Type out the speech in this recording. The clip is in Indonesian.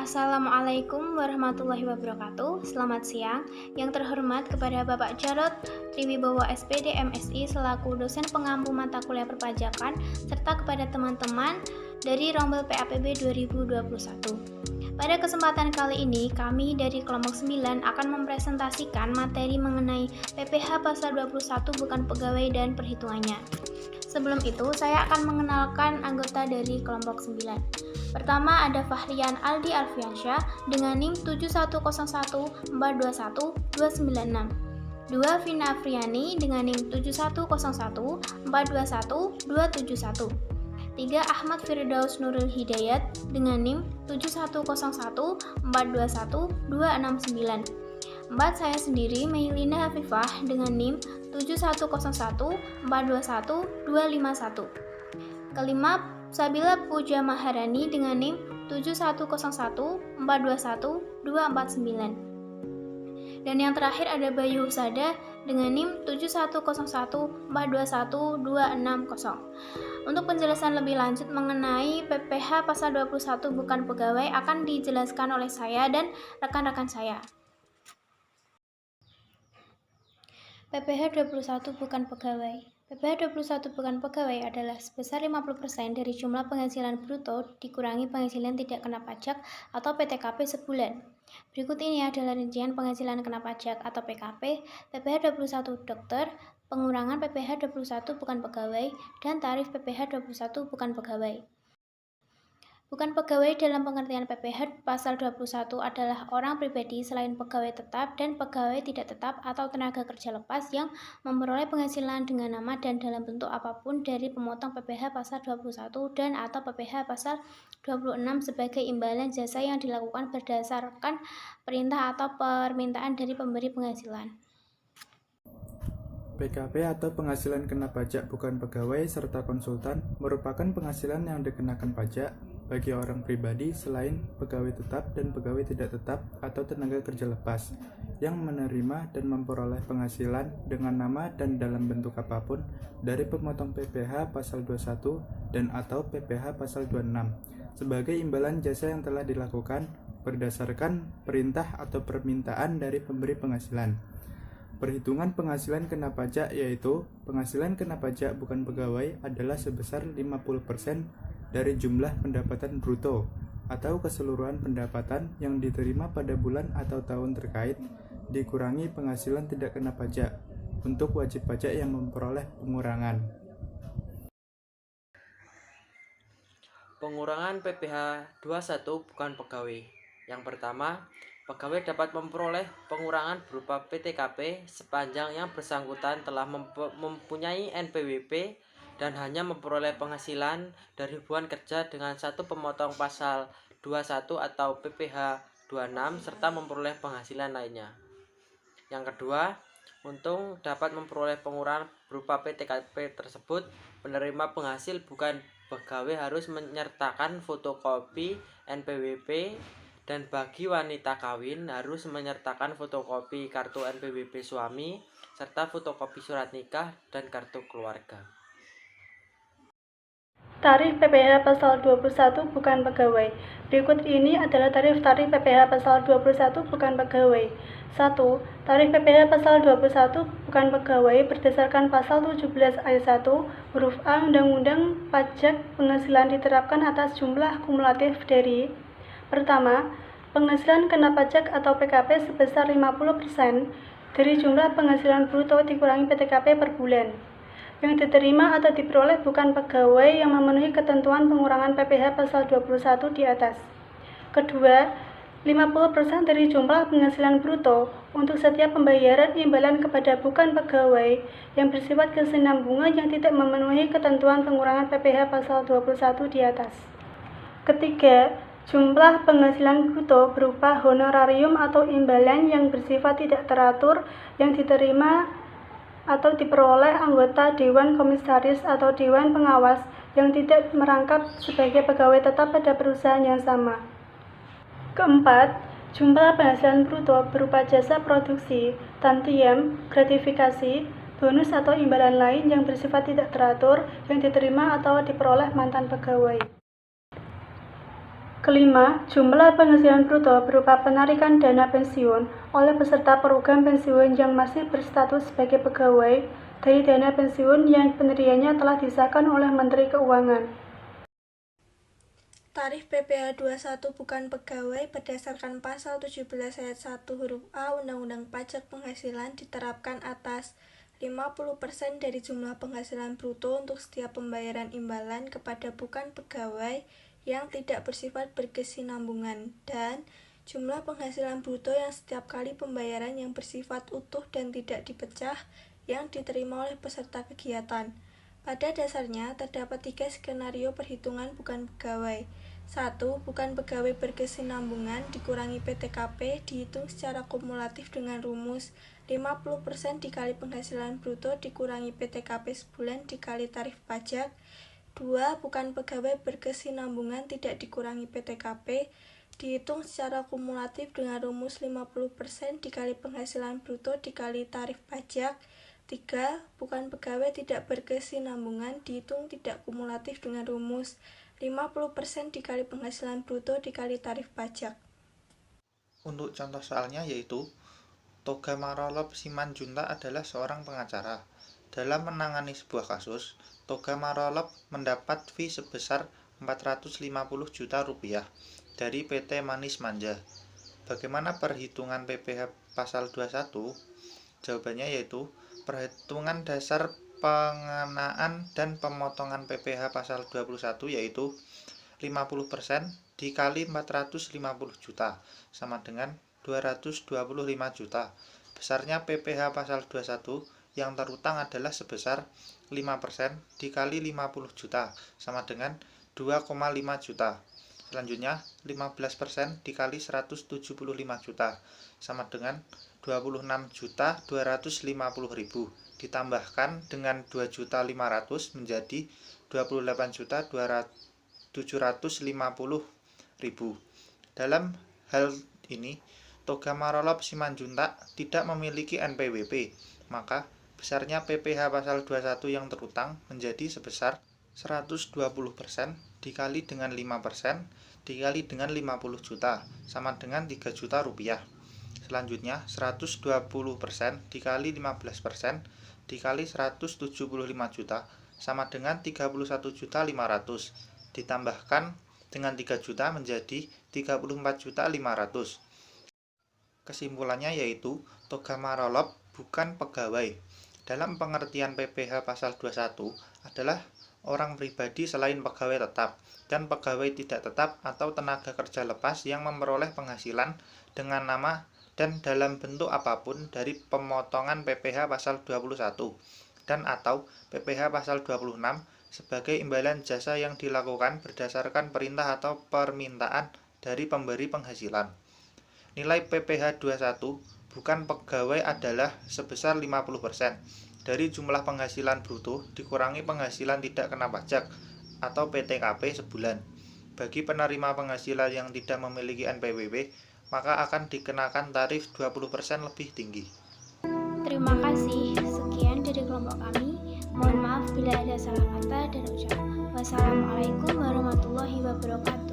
Assalamualaikum warahmatullahi wabarakatuh. Selamat siang. Yang terhormat kepada Bapak Jarod Triwibowo SPD MSI selaku dosen pengampu mata kuliah perpajakan serta kepada teman-teman dari Rombel PAPB 2021. Pada kesempatan kali ini, kami dari kelompok 9 akan mempresentasikan materi mengenai PPh pasal 21 bukan pegawai dan perhitungannya. Sebelum itu, saya akan mengenalkan anggota dari kelompok 9. Pertama ada Fahrian Aldi Alfiansyah dengan NIM 71014212962. Dua Vina Afriani dengan NIM 71014212271. 3 Ahmad Firdaus Nurul Hidayat dengan NIM 71014212669. 4 saya sendiri Meilina Hafifah dengan NIM 710421251. Kelima Sabila Puja Maharani dengan NIM 71014212449. Dan yang terakhir ada Bayu Husada dengan NIM 71014212660. Untuk penjelasan lebih lanjut mengenai PPh pasal 21 bukan pegawai akan dijelaskan oleh saya dan rekan-rekan saya. PPh 21 bukan pegawai. PPh 21 bukan pegawai adalah sebesar 50% dari jumlah penghasilan bruto dikurangi penghasilan tidak kena pajak atau PTKP sebulan. Berikut ini adalah rincian penghasilan kena pajak atau PKP, PPh 21 dokter, pengurangan PPh 21 bukan pegawai, dan tarif PPh 21 bukan pegawai. Bukan pegawai dalam pengertian PPh pasal 21 adalah orang pribadi selain pegawai tetap dan pegawai tidak tetap atau tenaga kerja lepas yang memperoleh penghasilan dengan nama dan dalam bentuk apapun dari pemotong PPh pasal 21 dan atau PPh pasal 26 sebagai imbalan jasa yang dilakukan berdasarkan perintah atau permintaan dari pemberi penghasilan. PKP atau penghasilan kena pajak bukan pegawai serta konsultan merupakan penghasilan yang dikenakan pajak bagi orang pribadi selain pegawai tetap dan pegawai tidak tetap atau tenaga kerja lepas yang menerima dan memperoleh penghasilan dengan nama dan dalam bentuk apapun dari pemotong PPh pasal 21 dan atau PPh pasal 26 sebagai imbalan jasa yang telah dilakukan berdasarkan perintah atau permintaan dari pemberi penghasilan. Perhitungan penghasilan kena pajak yaitu penghasilan kena pajak bukan pegawai adalah sebesar 50% dari jumlah pendapatan bruto atau keseluruhan pendapatan yang diterima pada bulan atau tahun terkait dikurangi penghasilan tidak kena pajak untuk wajib pajak yang memperoleh pengurangan. Pengurangan PPh 21 bukan pegawai. Yang pertama, pegawai dapat memperoleh pengurangan berupa PTKP sepanjang yang bersangkutan telah mempunyai NPWP dan hanya memperoleh penghasilan dari hubungan kerja dengan satu pemotong pasal 21 atau PPh 26 serta memperoleh penghasilan lainnya. Yang kedua, untung dapat memperoleh pengurangan berupa PTKP tersebut, penerima penghasil bukan pegawai harus menyertakan fotokopi NPWP dan bagi wanita kawin harus menyertakan fotokopi kartu NPWP suami serta fotokopi surat nikah dan kartu keluarga. Tarif PPh pasal 21 bukan pegawai. Berikut ini adalah tarif PPh pasal 21 bukan pegawai. 1. Tarif PPh pasal 21 bukan pegawai berdasarkan pasal 17 ayat 1 huruf A Undang-Undang Pajak Penghasilan diterapkan atas jumlah kumulatif dari: pertama, penghasilan kena pajak atau PKP sebesar 50% dari jumlah penghasilan bruto dikurangi PTKP per bulan yang diterima atau diperoleh bukan pegawai yang memenuhi ketentuan pengurangan PPh pasal 21 di atas. Kedua, 50% dari jumlah penghasilan bruto untuk setiap pembayaran imbalan kepada bukan pegawai yang bersifat kesinambungan yang tidak memenuhi ketentuan pengurangan PPh pasal 21 di atas. Ketiga, jumlah penghasilan bruto berupa honorarium atau imbalan yang bersifat tidak teratur yang diterima atau diperoleh anggota Dewan Komisaris atau Dewan Pengawas yang tidak merangkap sebagai pegawai tetap pada perusahaan yang sama. Keempat, jumlah penghasilan bruto berupa jasa produksi, tantiem, gratifikasi, bonus atau imbalan lain yang bersifat tidak teratur yang diterima atau diperoleh mantan pegawai. Kelima, jumlah penghasilan bruto berupa penarikan dana pensiun oleh peserta program pensiun yang masih berstatus sebagai pegawai dari dana pensiun yang pendiriannya telah disahkan oleh Menteri Keuangan. Tarif PPh 21 bukan pegawai berdasarkan pasal 17 ayat 1 huruf A Undang-Undang Pajak Penghasilan diterapkan atas 50% dari jumlah penghasilan bruto untuk setiap pembayaran imbalan kepada bukan pegawai yang tidak bersifat berkesinambungan dan jumlah penghasilan bruto yang setiap kali pembayaran yang bersifat utuh dan tidak dipecah yang diterima oleh peserta kegiatan. Pada dasarnya, terdapat 3 skenario perhitungan bukan pegawai. 1. Bukan pegawai berkesinambungan dikurangi PTKP dihitung secara kumulatif dengan rumus 50% dikali penghasilan bruto dikurangi PTKP sebulan dikali tarif pajak. 2. Bukan pegawai berkesinambungan tidak dikurangi PTKP dihitung secara kumulatif dengan rumus 50% dikali penghasilan bruto dikali tarif pajak. 3. Bukan pegawai tidak berkesinambungan dihitung tidak kumulatif dengan rumus 50% dikali penghasilan bruto dikali tarif pajak. Untuk contoh soalnya yaitu, Toga Marolop Simanjuntak adalah seorang pengacara. Dalam menangani sebuah kasus, Toga Marolop mendapat fee sebesar 450 juta rupiah dari PT Manis Manja. Bagaimana perhitungan PPh pasal 21? Jawabannya yaitu perhitungan dasar pengenaan dan pemotongan PPh pasal 21 yaitu 50% dikali 450 juta sama dengan 225 juta. Besarnya PPh pasal 21 yang terutang adalah sebesar 5% dikali 50 juta sama dengan 2,5 juta. Selanjutnya 15% dikali 175 juta sama dengan 26.250.000 ditambahkan dengan 2.500 menjadi 28.750.000. Dalam hal ini, Toga Marolop Simanjuntak tidak memiliki NPWP, maka besarnya PPh pasal 21 yang terutang menjadi sebesar 120% dikali dengan 5% dikali dengan 50 juta sama dengan 3 juta rupiah. Selanjutnya 120% dikali 15% dikali 175 juta sama dengan 31.500 ditambahkan dengan 3 juta menjadi 34.500. Kesimpulannya yaitu Toga Marolop bukan pegawai. Dalam pengertian PPh pasal 21 adalah orang pribadi selain pegawai tetap dan pegawai tidak tetap atau tenaga kerja lepas yang memperoleh penghasilan dengan nama dan dalam bentuk apapun dari pemotongan PPh pasal 21 dan atau PPh pasal 26 sebagai imbalan jasa yang dilakukan berdasarkan perintah atau permintaan dari pemberi penghasilan. Nilai PPh 21 bukan pegawai adalah sebesar 50% dari jumlah penghasilan bruto dikurangi penghasilan tidak kena pajak atau PTKP sebulan. Bagi penerima penghasilan yang tidak memiliki NPWP, maka akan dikenakan tarif 20% lebih tinggi. Terima kasih. Sekian dari kelompok kami. Mohon maaf bila ada salah kata dan ucap. Wassalamualaikum warahmatullahi wabarakatuh.